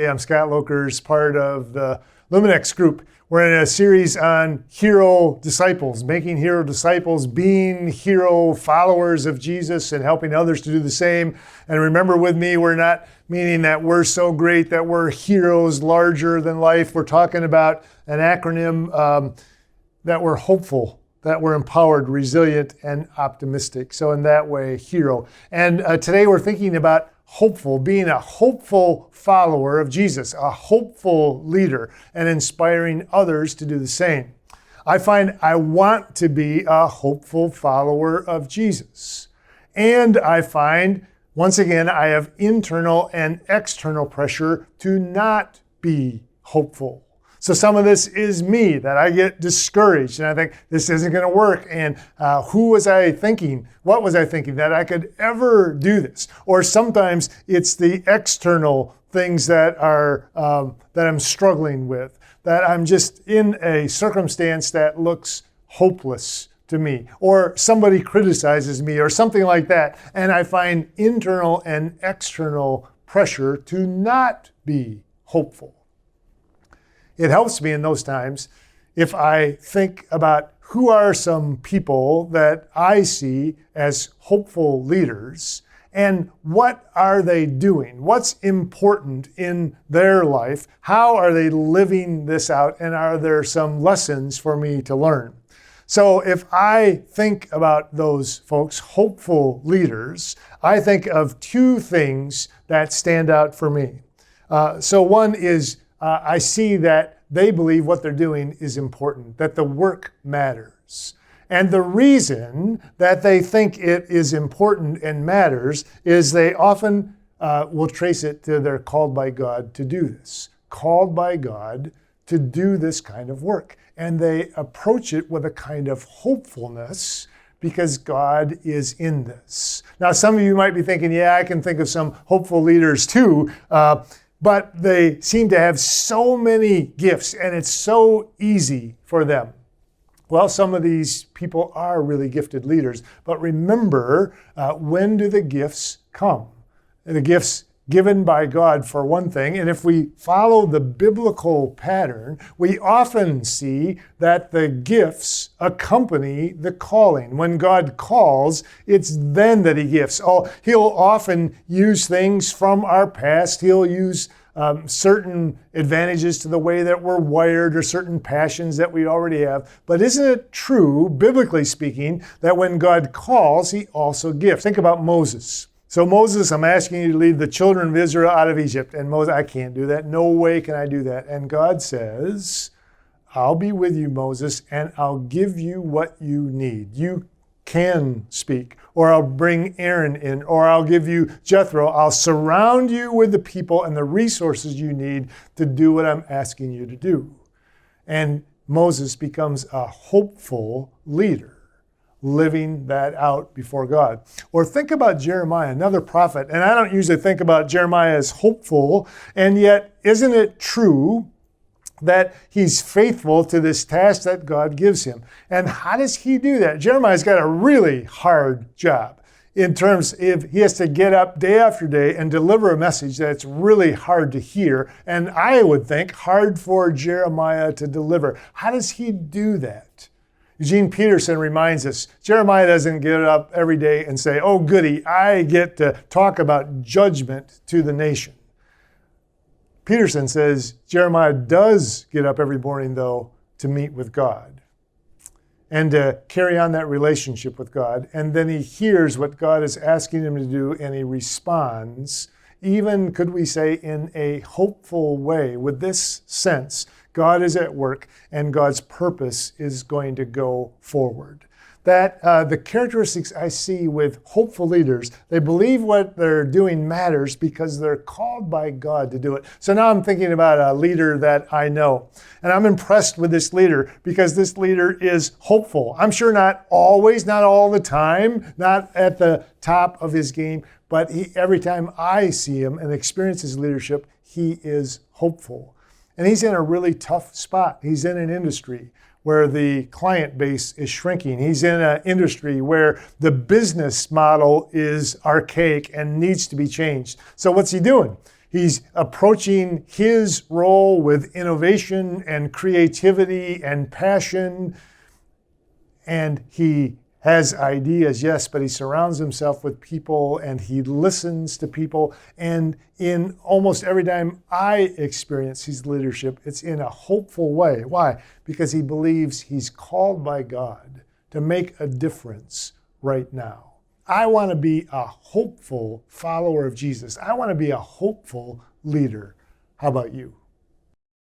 Hey, I'm Scott Lokers, part of the Luminex group. We're in a series on hero disciples, making hero disciples, being hero followers of Jesus and helping others to do the same. And remember with me, we're not meaning that we're so great that we're heroes larger than life. We're talking about an acronym that we're hopeful, that we're empowered, resilient, and optimistic. So in that way, hero. And today we're thinking about hopeful, being a hopeful follower of Jesus, a hopeful leader, and inspiring others to do the same. I find I want to be a hopeful follower of Jesus. And I find, once again, I have internal and external pressure to not be hopeful. So some of this is me, that I get discouraged and I think this isn't going to work. And who was I thinking? What was I thinking that I could ever do this? Or sometimes it's the external things that I'm struggling with, that I'm just in a circumstance that looks hopeless to me, or somebody criticizes me or something like that. And I find internal and external pressure to not be hopeful. It helps me in those times if I think about who are some people that I see as hopeful leaders and what are they doing? What's important in their life? How are they living this out? And are there some lessons for me to learn? So if I think about those folks, hopeful leaders, I think of two things that stand out for me. So one is I see that they believe what they're doing is important, that the work matters. And the reason that they think it is important and matters is they often will trace it to they're called by God to do this, called by God to do this kind of work. And they approach it with a kind of hopefulness because God is in this. Now, some of you might be thinking, yeah, I can think of some hopeful leaders too. But they seem to have so many gifts and it's so easy for them. Well, some of these people are really gifted leaders, but remember, when do the gifts come? The gifts given by God for one thing, and if we follow the biblical pattern, we often see that the gifts accompany the calling. When God calls, it's then that He gifts. He'll often use things from our past. He'll use certain advantages to the way that we're wired or certain passions that we already have. But isn't it true, biblically speaking, that when God calls, He also gifts? Think about Moses. So Moses, I'm asking you to lead the children of Israel out of Egypt. And Moses, I can't do that. No way can I do that. And God says, I'll be with you, Moses, and I'll give you what you need. You can speak, or I'll bring Aaron in, or I'll give you Jethro. I'll surround you with the people and the resources you need to do what I'm asking you to do. And Moses becomes a hopeful leader, living that out before God. Or think about Jeremiah, another prophet. And I don't usually think about Jeremiah as hopeful, and yet isn't it true that he's faithful to this task that God gives him? And how does he do that? Jeremiah's got a really hard job in terms of he has to get up day after day and deliver a message that's really hard to hear. And I would think hard for Jeremiah to deliver. How does he do that? Eugene Peterson reminds us, Jeremiah doesn't get up every day and say, oh goody, I get to talk about judgment to the nation. Peterson says Jeremiah does get up every morning, though, to meet with God and to carry on that relationship with God. And then he hears what God is asking him to do, and he responds, even, could we say, in a hopeful way, with this sense, God is at work and God's purpose is going to go forward. That the characteristics I see with hopeful leaders, they believe what they're doing matters because they're called by God to do it. So now I'm thinking about a leader that I know, and I'm impressed with this leader because this leader is hopeful. I'm sure not always, not all the time, not at the top of his game, but every time I see him and experience his leadership, he is hopeful. And he's in a really tough spot. He's in an industry where the client base is shrinking. He's in an industry where the business model is archaic and needs to be changed. So what's he doing? He's approaching his role with innovation and creativity and passion. And he has ideas, yes, but he surrounds himself with people and he listens to people. And in almost every time I experience his leadership, it's in a hopeful way. Why? Because he believes he's called by God to make a difference right now. I want to be a hopeful follower of Jesus. I want to be a hopeful leader. How about you?